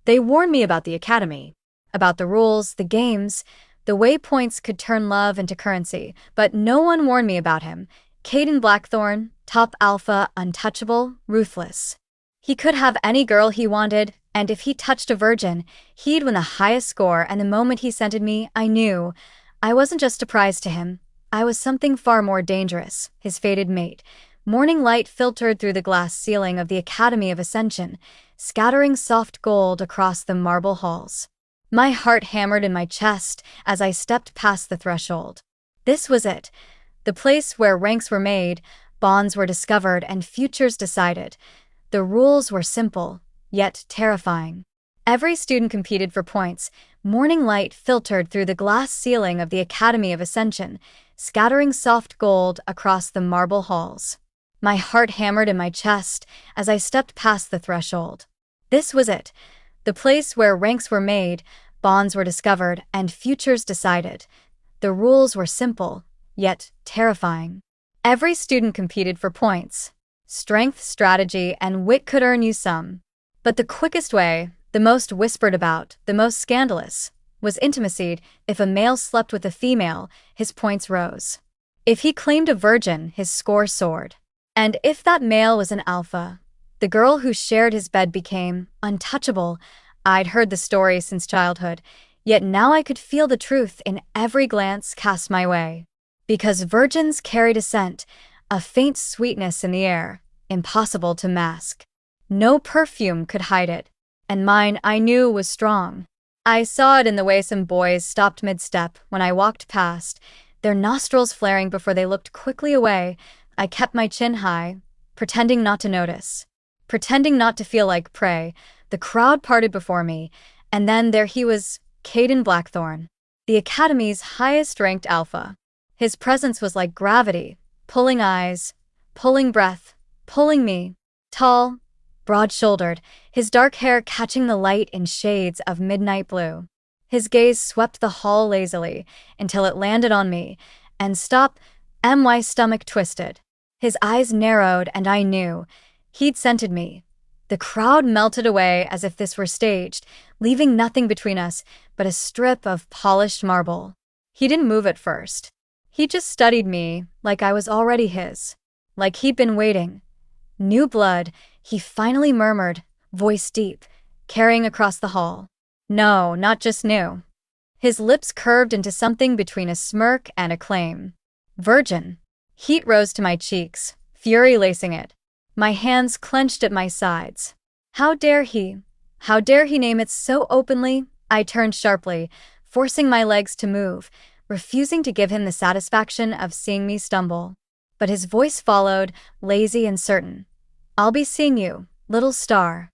They warned me about the academy, about the rules, the games, the way points could turn love into currency, but no one warned me about him. Caden Blackthorne, top alpha, untouchable, ruthless. He could have any girl he wanted, and if he touched a virgin, he'd win the highest score, and the moment he scented me, I knew. I wasn't just a prize to him. I was something far more dangerous, his fated mate. Morning light filtered through the glass ceiling of the Academy of Ascension, scattering soft gold across the marble halls. My heart hammered in my chest as I stepped past the threshold. This was it, the place where ranks were made, bonds were discovered, and futures decided. The rules were simple, yet terrifying. Every student competed for points. Morning light filtered through the glass ceiling of the Academy of Ascension, scattering soft gold across the marble halls. My heart hammered in my chest as I stepped past the threshold. This was it, the place where ranks were made, bonds were discovered, and futures decided. The rules were simple, yet terrifying. Every student competed for points. Strength, strategy, and wit could earn you some. But the quickest way, the most whispered about, the most scandalous, was intimacy. If a male slept with a female, his points rose. If he claimed a virgin, his score soared. And if that male was an alpha, the girl who shared his bed became untouchable. I'd heard the story since childhood, yet now I could feel the truth in every glance cast my way. Because virgins carried a scent, a faint sweetness in the air, impossible to mask. No perfume could hide it, and mine, I knew, was strong. I saw it in the way some boys stopped mid-step when I walked past, their nostrils flaring before they looked quickly away. I kept my chin high, pretending not to notice, pretending not to feel like prey. The crowd parted before me, and then there he was, Caden Blackthorne, the Academy's highest-ranked alpha. His presence was like gravity, pulling eyes, pulling breath, pulling me. Tall, broad-shouldered, his dark hair catching the light in shades of midnight blue. His gaze swept the hall lazily until it landed on me, and stop, my stomach twisted. His eyes narrowed, and I knew. He'd scented me. The crowd melted away as if this were staged, leaving nothing between us but a strip of polished marble. He didn't move at first. He just studied me like I was already his, like he'd been waiting. New blood, he finally murmured, voice deep, carrying across the hall. No, not just new. His lips curved into something between a smirk and a claim. Virgin. Heat rose to my cheeks, fury lacing it. My hands clenched at my sides. How dare he? How dare he name it so openly? I turned sharply, forcing my legs to move, refusing to give him the satisfaction of seeing me stumble. But his voice followed, lazy and certain. I'll be seeing you, little star.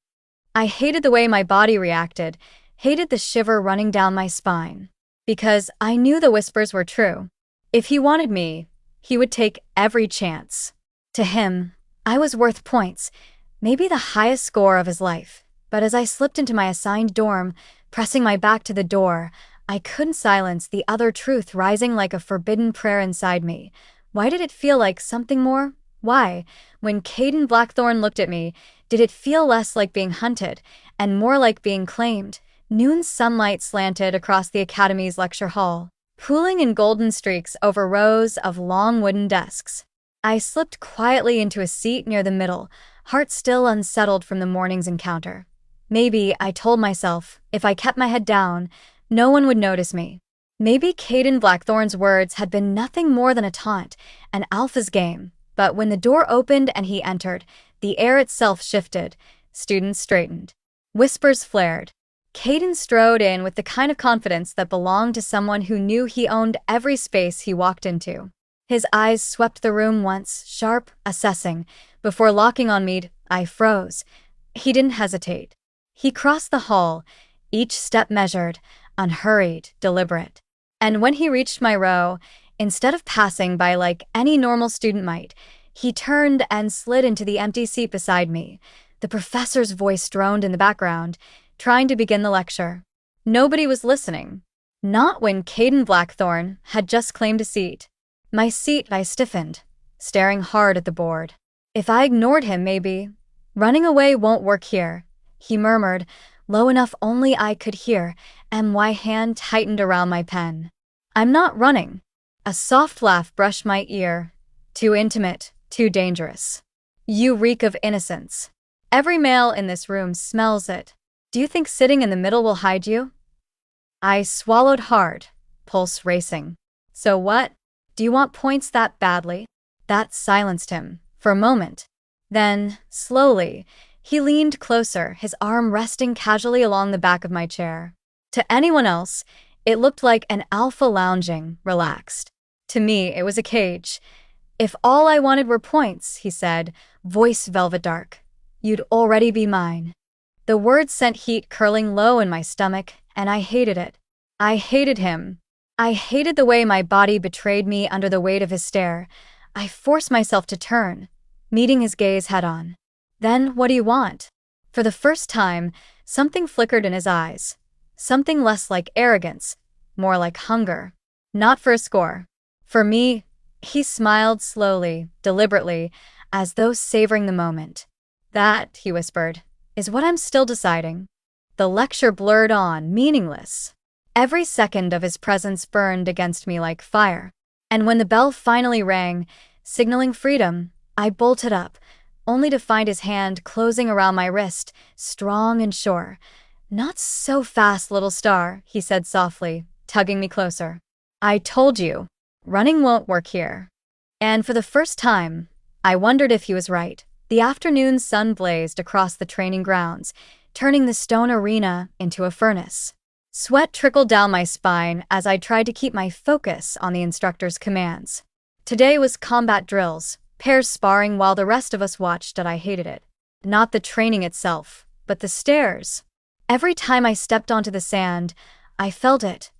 I hated the way my body reacted, hated the shiver running down my spine. Because I knew the whispers were true. If he wanted me, he would take every chance. To him, I was worth points, maybe the highest score of his life. But as I slipped into my assigned dorm, pressing my back to the door, I couldn't silence the other truth rising like a forbidden prayer inside me. Why did it feel like something more? Why, when Caden Blackthorne looked at me, did it feel less like being hunted and more like being claimed? Noon sunlight slanted across the Academy's lecture hall, pooling in golden streaks over rows of long wooden desks. I slipped quietly into a seat near the middle, heart still unsettled from the morning's encounter. Maybe, I told myself, if I kept my head down, no one would notice me. Maybe Caden Blackthorne's words had been nothing more than a taunt, an alpha's game. But when the door opened and he entered, the air itself shifted. Students straightened. Whispers flared. Caden strode in with the kind of confidence that belonged to someone who knew he owned every space he walked into. His eyes swept the room once, sharp, assessing. Before locking on me, I froze. He didn't hesitate. He crossed the hall, each step measured, unhurried, deliberate. And when he reached my row, instead of passing by like any normal student might, he turned and slid into the empty seat beside me. The professor's voice droned in the background, trying to begin the lecture. Nobody was listening. Not when Caden Blackthorne had just claimed a seat. My seat, I stiffened, staring hard at the board. If I ignored him, maybe. Running away won't work here, he murmured, low enough only I could hear, and my hand tightened around my pen. I'm not running. A soft laugh brushed my ear. Too intimate, too dangerous. You reek of innocence. Every male in this room smells it. Do you think sitting in the middle will hide you? I swallowed hard, pulse racing. So what? Do you want points that badly? That silenced him, for a moment. Then, slowly, he leaned closer, his arm resting casually along the back of my chair. To anyone else, it looked like an alpha lounging, relaxed. To me, it was a cage. If all I wanted were points, he said, voice velvet dark, you'd already be mine. The words sent heat curling low in my stomach, and I hated it. I hated him. I hated the way my body betrayed me under the weight of his stare. I forced myself to turn, meeting his gaze head-on. Then, what do you want? For the first time, something flickered in his eyes. Something less like arrogance, more like hunger. Not for a score. For me, he smiled slowly, deliberately, as though savoring the moment. That, he whispered, is what I'm still deciding. The lecture blurred on, meaningless. Every second of his presence burned against me like fire. And when the bell finally rang, signaling freedom, I bolted up, only to find his hand closing around my wrist, strong and sure. Not so fast, little star, he said softly, tugging me closer. I told you, running won't work here. And for the first time, I wondered if he was right. The afternoon sun blazed across the training grounds, turning the stone arena into a furnace. Sweat trickled down my spine as I tried to keep my focus on the instructor's commands. Today was combat drills, pairs sparring while the rest of us watched, and I hated it. Not the training itself, but the stares. Every time I stepped onto the sand, I felt it.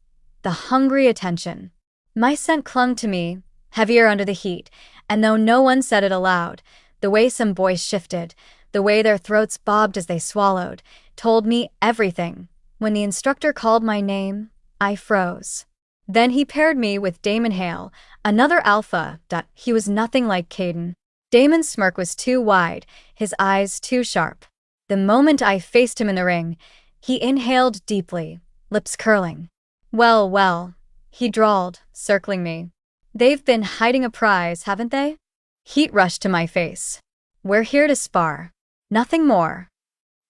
The hungry attention. My scent clung to me, heavier under the heat, and though no one said it aloud, the way some boys shifted, the way their throats bobbed as they swallowed, told me everything. When the instructor called my name, I froze. Then he paired me with Damon Hale, another alpha. He was nothing like Caden. Damon's smirk was too wide, his eyes too sharp. The moment I faced him in the ring, he inhaled deeply, lips curling. Well, well, he drawled, circling me. They've been hiding a prize, haven't they? Heat rushed to my face. We're here to spar. Nothing more.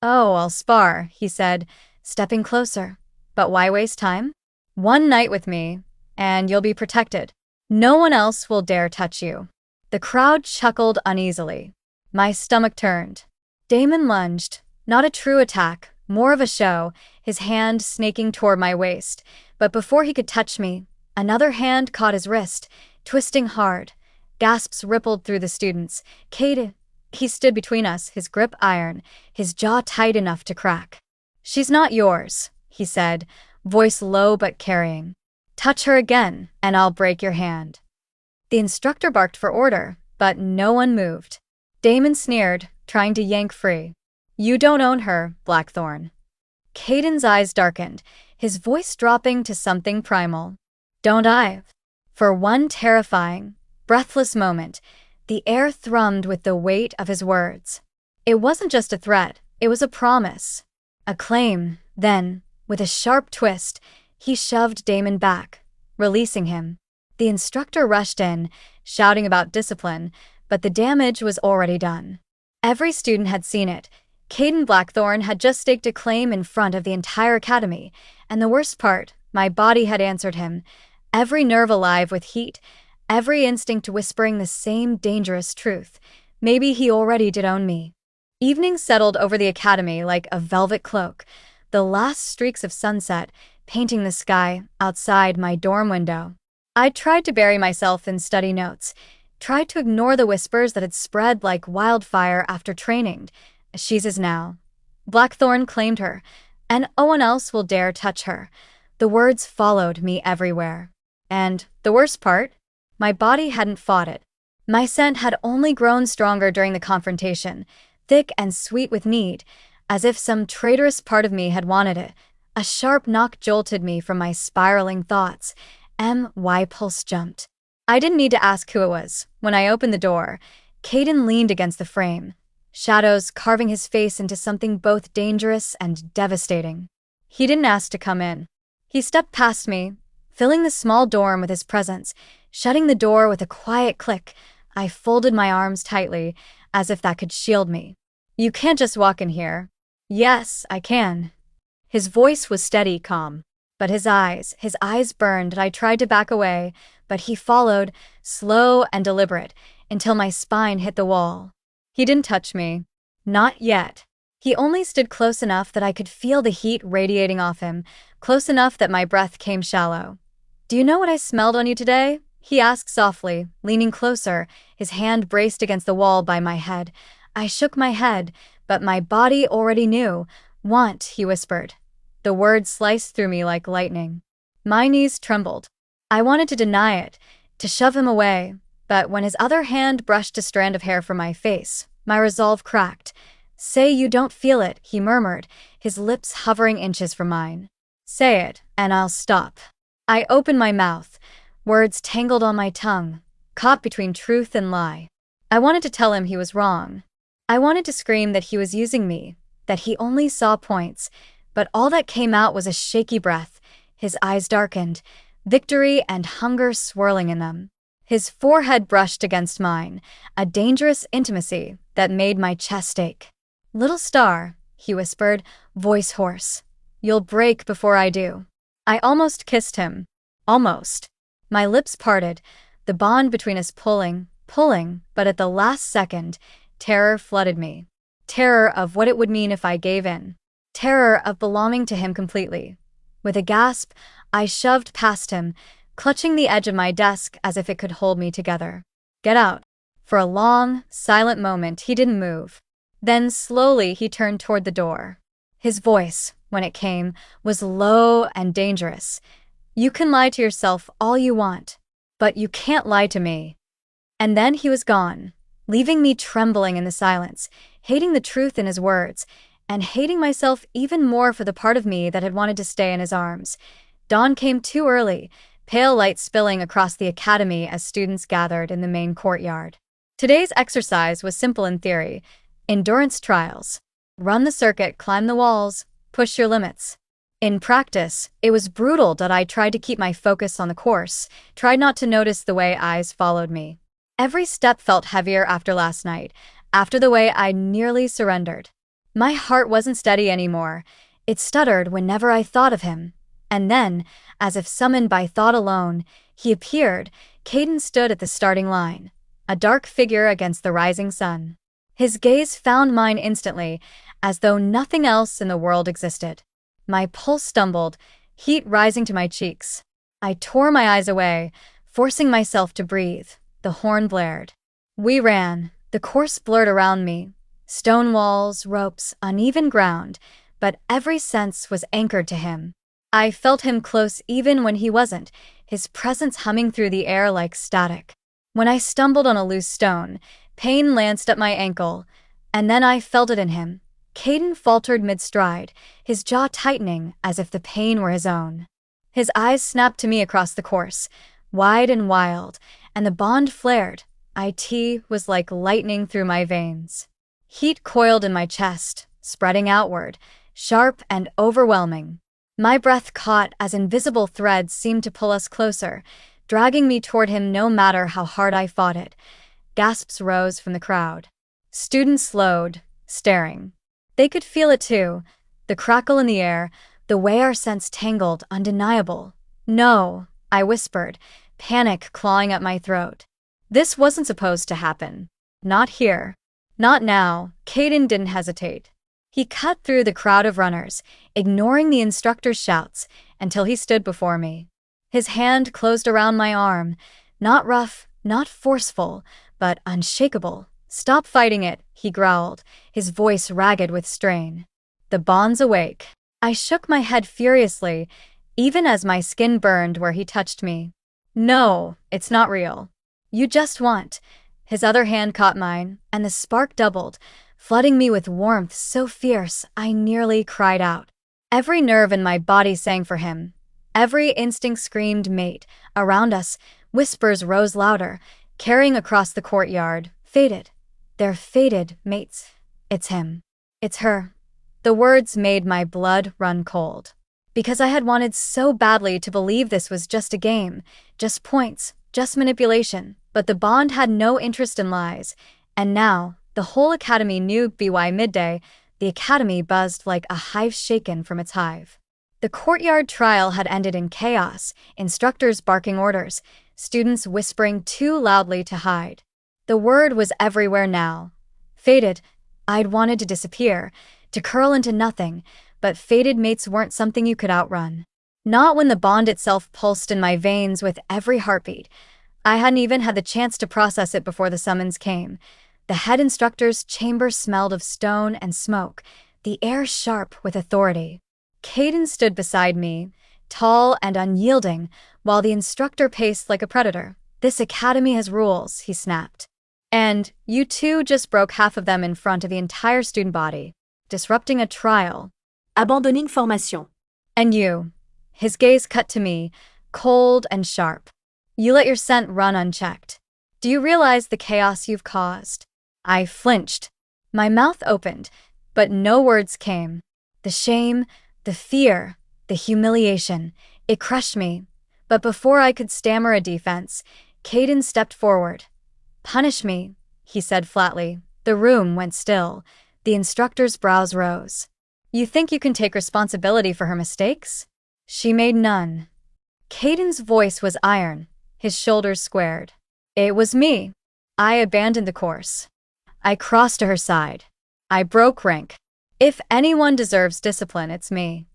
Oh, I'll spar, he said, stepping closer. But why waste time? One night with me, and you'll be protected. No one else will dare touch you. The crowd chuckled uneasily. My stomach turned. Damon lunged, not a true attack, more of a show, his hand snaking toward my waist. But before he could touch me, another hand caught his wrist, twisting hard. Gasps rippled through the students. Caden, he stood between us, his grip iron, his jaw tight enough to crack. She's not yours, he said, voice low but carrying. Touch her again, and I'll break your hand. The instructor barked for order, but no one moved. Damon sneered, trying to yank free. You don't own her, Blackthorn. Caden's eyes darkened, his voice dropping to something primal. Don't I? For one terrifying, breathless moment, the air thrummed with the weight of his words. It wasn't just a threat, it was a promise. A claim. Then, with a sharp twist, he shoved Damon back, releasing him. The instructor rushed in, shouting about discipline, but the damage was already done. Every student had seen it. Caden Blackthorn had just staked a claim in front of the entire academy, and the worst part, my body had answered him, every nerve alive with heat, every instinct whispering the same dangerous truth. Maybe he already did own me. Evening settled over the academy like a velvet cloak, the last streaks of sunset painting the sky outside my dorm window. I tried to bury myself in study notes, tried to ignore the whispers that had spread like wildfire after training. She's his now. Blackthorn claimed her, and no one else will dare touch her. The words followed me everywhere. And the worst part? My body hadn't fought it. My scent had only grown stronger during the confrontation, thick and sweet with need, as if some traitorous part of me had wanted it. A sharp knock jolted me from my spiraling thoughts. My pulse jumped. I didn't need to ask who it was. When I opened the door, Caden leaned against the frame, shadows carving his face into something both dangerous and devastating. He didn't ask to come in. He stepped past me, filling the small dorm with his presence, shutting the door with a quiet click. I folded my arms tightly, as if that could shield me. "You can't just walk in here." "Yes, I can." His voice was steady, calm. But his eyes burned, and I tried to back away, but he followed, slow and deliberate, until my spine hit the wall. He didn't touch me. Not yet. He only stood close enough that I could feel the heat radiating off him, close enough that my breath came shallow. "Do you know what I smelled on you today?" he asked softly, leaning closer, his hand braced against the wall by my head. I shook my head, but my body already knew. "Want," he whispered. The word sliced through me like lightning. My knees trembled. I wanted to deny it, to shove him away, but when his other hand brushed a strand of hair from my face, my resolve cracked. "Say you don't feel it," he murmured, his lips hovering inches from mine. "Say it, and I'll stop." I opened my mouth, words tangled on my tongue, caught between truth and lie. I wanted to tell him he was wrong. I wanted to scream that he was using me, that he only saw points, but all that came out was a shaky breath. His eyes darkened, victory and hunger swirling in them. His forehead brushed against mine, a dangerous intimacy that made my chest ache. "Little star," he whispered, voice hoarse. "You'll break before I do." I almost kissed him. Almost. My lips parted, the bond between us pulling, but at the last second, terror flooded me. Terror of what it would mean if I gave in. Terror of belonging to him completely. With a gasp, I shoved past him, clutching the edge of my desk as if it could hold me together. "Get out." For a long, silent moment, he didn't move. Then slowly he turned toward the door. His voice, when it came, was low and dangerous. "You can lie to yourself all you want, but you can't lie to me." And then he was gone, leaving me trembling in the silence, hating the truth in his words, and hating myself even more for the part of me that had wanted to stay in his arms. Dawn came too early, pale light spilling across the academy as students gathered in the main courtyard. Today's exercise was simple in theory: endurance trials. Run the circuit, climb the walls, push your limits. In practice, it was brutal, but I tried to keep my focus on the course, tried not to notice the way eyes followed me. Every step felt heavier after last night, after the way I nearly surrendered. My heart wasn't steady anymore. It stuttered whenever I thought of him. And then, as if summoned by thought alone, he appeared. Caden stood at the starting line, a dark figure against the rising sun. His gaze found mine instantly, as though nothing else in the world existed. My pulse stumbled, heat rising to my cheeks. I tore my eyes away, forcing myself to breathe. The horn blared. We ran. The course blurred around me. Stone walls, ropes, uneven ground, but every sense was anchored to him. I felt him close even when he wasn't, his presence humming through the air like static. When I stumbled on a loose stone, pain lanced up my ankle, and then I felt it in him. Caden faltered mid-stride, his jaw tightening as if the pain were his own. His eyes snapped to me across the course, wide and wild, and the bond flared. IT was like lightning through my veins. Heat coiled in my chest, spreading outward, sharp and overwhelming. My breath caught as invisible threads seemed to pull us closer, dragging me toward him no matter how hard I fought it. Gasps rose from the crowd. Students slowed, staring. They could feel it too, the crackle in the air, the way our scents tangled, undeniable. "No," I whispered, panic clawing at my throat. This wasn't supposed to happen. Not here. Not now. Caden didn't hesitate. He cut through the crowd of runners, ignoring the instructor's shouts, until he stood before me. His hand closed around my arm, not rough, not forceful, but unshakable. "Stop fighting it," he growled, his voice ragged with strain. "The bond's awake." I shook my head furiously, even as my skin burned where he touched me. "No, it's not real. You just want." His other hand caught mine, and the spark doubled, flooding me with warmth so fierce I nearly cried out. Every nerve in my body sang for him. Every instinct screamed mate. Around us, whispers rose louder, carrying across the courtyard. "Fated. They're fated, mates." It's him. It's her. The words made my blood run cold. Because I had wanted so badly to believe this was just a game, just points, just manipulation, but the bond had no interest in lies. And now, the whole academy knew by midday. The academy buzzed like a hive shaken from its hive. The courtyard trial had ended in chaos, instructors barking orders, students whispering too loudly to hide. The word was everywhere now. Fated. I'd wanted to disappear, to curl into nothing, but fated mates weren't something you could outrun. Not when the bond itself pulsed in my veins with every heartbeat. I hadn't even had the chance to process it before the summons came. The head instructor's chamber smelled of stone and smoke, the air sharp with authority. Caden stood beside me, tall and unyielding, while the instructor paced like a predator. This academy has rules, he snapped. And you two just broke half of them in front of the entire student body, disrupting a trial. Abandonner une formation. And you. His gaze cut to me, cold and sharp. You let your scent run unchecked. Do you realize the chaos you've caused? I flinched. My mouth opened, but no words came. The shame, the fear, the humiliation, it crushed me. But before I could stammer a defense, Caden stepped forward. Punish me, he said flatly. The room went still. The instructor's brows rose. You think you can take responsibility for her mistakes? She made none. Caden's voice was iron, his shoulders squared. It was me. I abandoned the course. I crossed to her side. I broke rank. If anyone deserves discipline, it's me.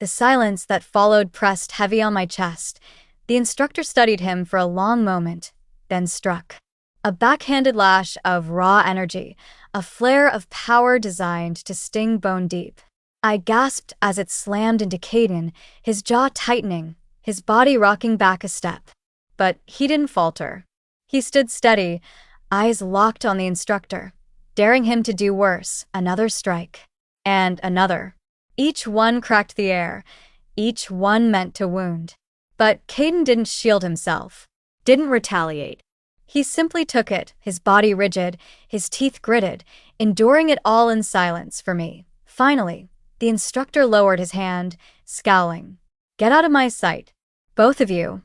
The silence that followed pressed heavy on my chest. The instructor studied him for a long moment, then struck. A backhanded lash of raw energy, a flare of power designed to sting bone deep. I gasped as it slammed into Caden, his jaw tightening, his body rocking back a step. But he didn't falter. He stood steady, eyes locked on the instructor, daring him to do worse, another strike. And another. Each one cracked the air, each one meant to wound. But Caden didn't shield himself, didn't retaliate. He simply took it, his body rigid, his teeth gritted, enduring it all in silence for me. Finally, the instructor lowered his hand, scowling. Get out of my sight, both of you.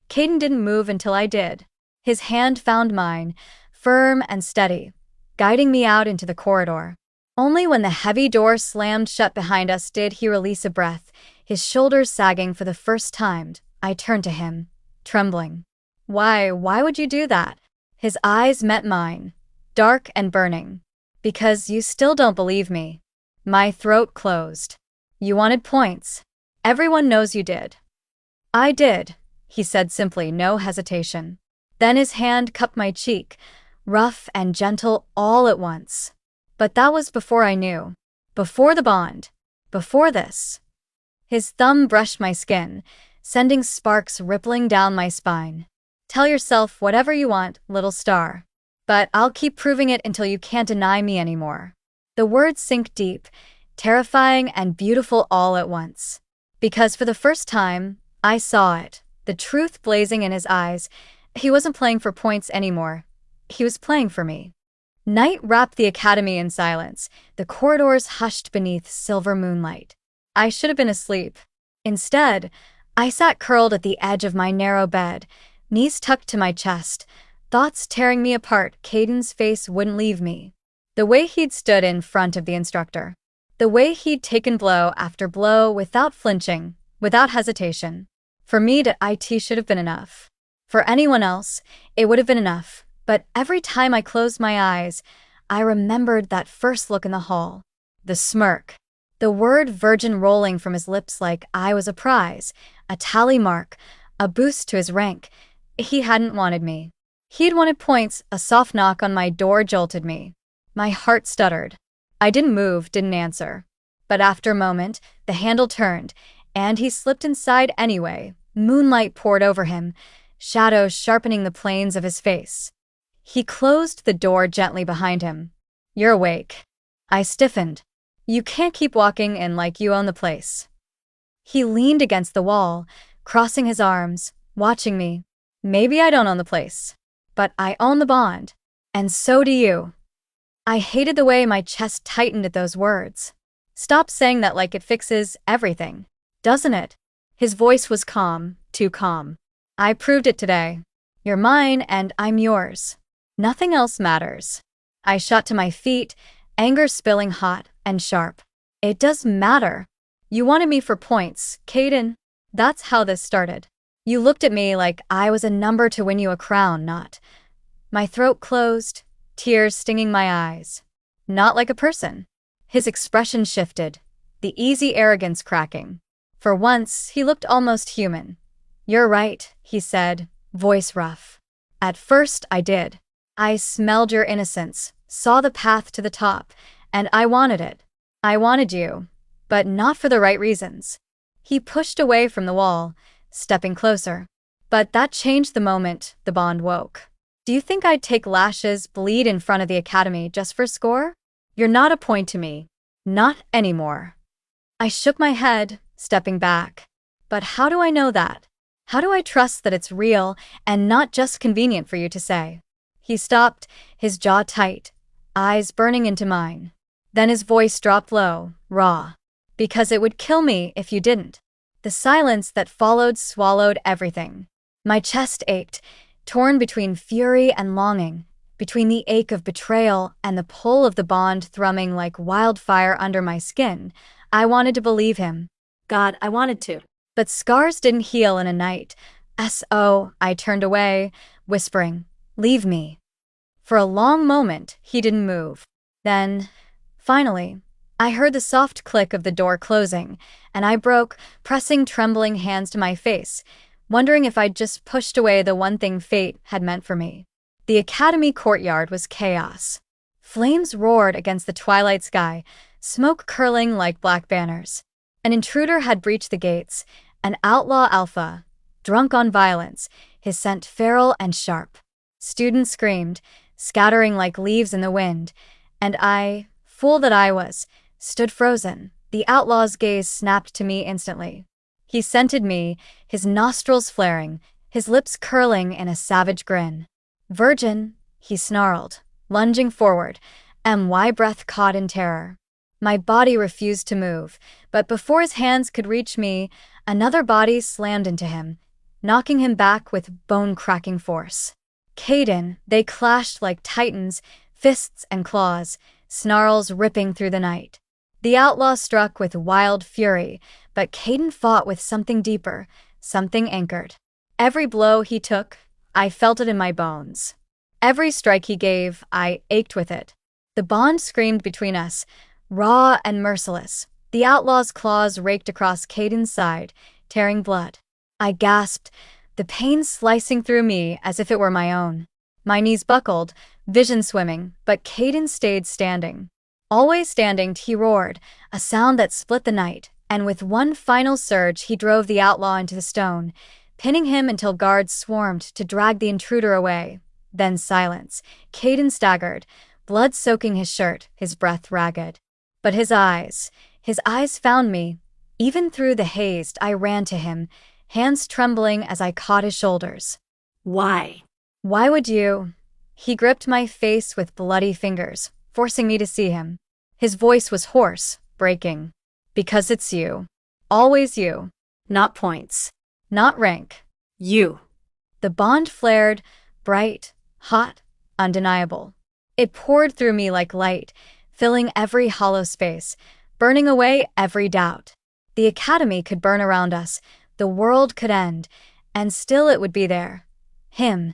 Caden didn't move until I did. His hand found mine, firm and steady, guiding me out into the corridor. Only when the heavy door slammed shut behind us did he release a breath, his shoulders sagging for the first time. I turned to him, trembling. Why would you do that? His eyes met mine, dark and burning. Because you still don't believe me. My throat closed. You wanted points. Everyone knows you did. I did, he said simply, no hesitation. Then his hand cupped my cheek, rough and gentle all at once. But that was before I knew. Before the bond. Before this. His thumb brushed my skin, sending sparks rippling down my spine. Tell yourself whatever you want, little star. But I'll keep proving it until you can't deny me anymore. The words sink deep, terrifying and beautiful all at once. Because for the first time, I saw it, the truth blazing in his eyes. He wasn't playing for points anymore. He was playing for me. Night wrapped the academy in silence, the corridors hushed beneath silver moonlight. I should have been asleep. Instead, I sat curled at the edge of my narrow bed, knees tucked to my chest, thoughts tearing me apart. Caden's face wouldn't leave me. The way he'd stood in front of the instructor. The way he'd taken blow after blow without flinching, without hesitation. For me, it should have been enough. For anyone else, it would have been enough. But every time I closed my eyes, I remembered that first look in the hall. The smirk. The word virgin rolling from his lips like I was a prize, a tally mark, a boost to his rank. He hadn't wanted me. He'd wanted points. A soft knock on my door jolted me. My heart stuttered. I didn't move, didn't answer. But after a moment, the handle turned, and he slipped inside anyway. Moonlight poured over him, shadows sharpening the planes of his face. He closed the door gently behind him. You're awake. I stiffened. You can't keep walking in like you own the place. He leaned against the wall, crossing his arms, watching me. Maybe I don't own the place, but I own the bond. And so do you. I hated the way my chest tightened at those words. Stop saying that like it fixes everything. Doesn't it? His voice was calm, too calm. I proved it today. You're mine and I'm yours. Nothing else matters. I shot to my feet, anger spilling hot and sharp. It does matter. You wanted me for points, Caden. That's how this started. You looked at me like I was a number to win you a crown, not. My throat closed, tears stinging my eyes. Not like a person. His expression shifted, the easy arrogance cracking. For once, he looked almost human. You're right, he said, voice rough. At first, I did. I smelled your innocence, saw the path to the top, and I wanted it. I wanted you, but not for the right reasons. He pushed away from the wall, stepping closer. But that changed the moment the bond woke. Do you think I'd take lashes, bleed in front of the academy just for score? You're not a point to me. Not anymore. I shook my head, stepping back. But how do I know that? How do I trust that it's real and not just convenient for you to say? He stopped, his jaw tight, eyes burning into mine. Then his voice dropped low, raw. Because it would kill me if you didn't. The silence that followed swallowed everything. My chest ached, torn between fury and longing, between the ache of betrayal and the pull of the bond thrumming like wildfire under my skin. I wanted to believe him. God, I wanted to. But scars didn't heal in a night. I turned away, whispering, leave me. For a long moment, he didn't move. Then, finally, I heard the soft click of the door closing, and I broke, pressing trembling hands to my face, wondering if I'd just pushed away the one thing fate had meant for me. The academy courtyard was chaos. Flames roared against the twilight sky, smoke curling like black banners. An intruder had breached the gates, an outlaw alpha, drunk on violence, his scent feral and sharp. Students screamed, scattering like leaves in the wind, and I, fool that I was, stood frozen. The outlaw's gaze snapped to me instantly. He scented me, his nostrils flaring, his lips curling in a savage grin. Virgin, he snarled, lunging forward, my breath caught in terror. My body refused to move, but before his hands could reach me, another body slammed into him, knocking him back with bone-cracking force. Caden, they clashed like titans, fists and claws, snarls ripping through the night. The outlaw struck with wild fury, but Caden fought with something deeper, something anchored. Every blow he took, I felt it in my bones. Every strike he gave, I ached with it. The bond screamed between us, raw and merciless. The outlaw's claws raked across Caden's side, tearing blood. I gasped, the pain slicing through me as if it were my own. My knees buckled, vision swimming, but Caden stayed standing. Always standing, he roared, a sound that split the night, and with one final surge he drove the outlaw into the stone, pinning him until guards swarmed to drag the intruder away. Then silence. Caden staggered, blood soaking his shirt, his breath ragged. But his eyes found me. Even through the haze, I ran to him, hands trembling as I caught his shoulders. Why? Why would you? He gripped my face with bloody fingers, forcing me to see him. His voice was hoarse, breaking. Because it's you. Always you. Not points. Not rank. You. The bond flared, bright, hot, undeniable. It poured through me like light, filling every hollow space, burning away every doubt. The academy could burn around us, the world could end, and still it would be there. Him,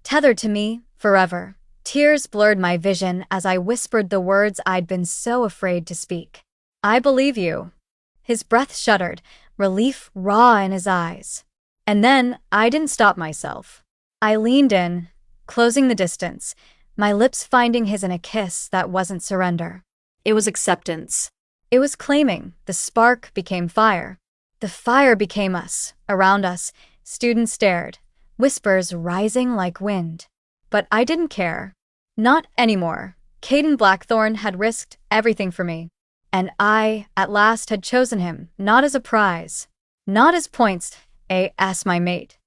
tethered to me, forever. Tears blurred my vision as I whispered the words I'd been so afraid to speak. I believe you. His breath shuddered, relief raw in his eyes. And then I didn't stop myself. I leaned in, closing the distance, my lips finding his in a kiss that wasn't surrender. It was acceptance. It was claiming. The spark became fire. The fire became us. Around us, students stared, whispers rising like wind. But I didn't care. Not anymore. Caden Blackthorn had risked everything for me. And I, at last, had chosen him, not as a prize, not as points, as my mate.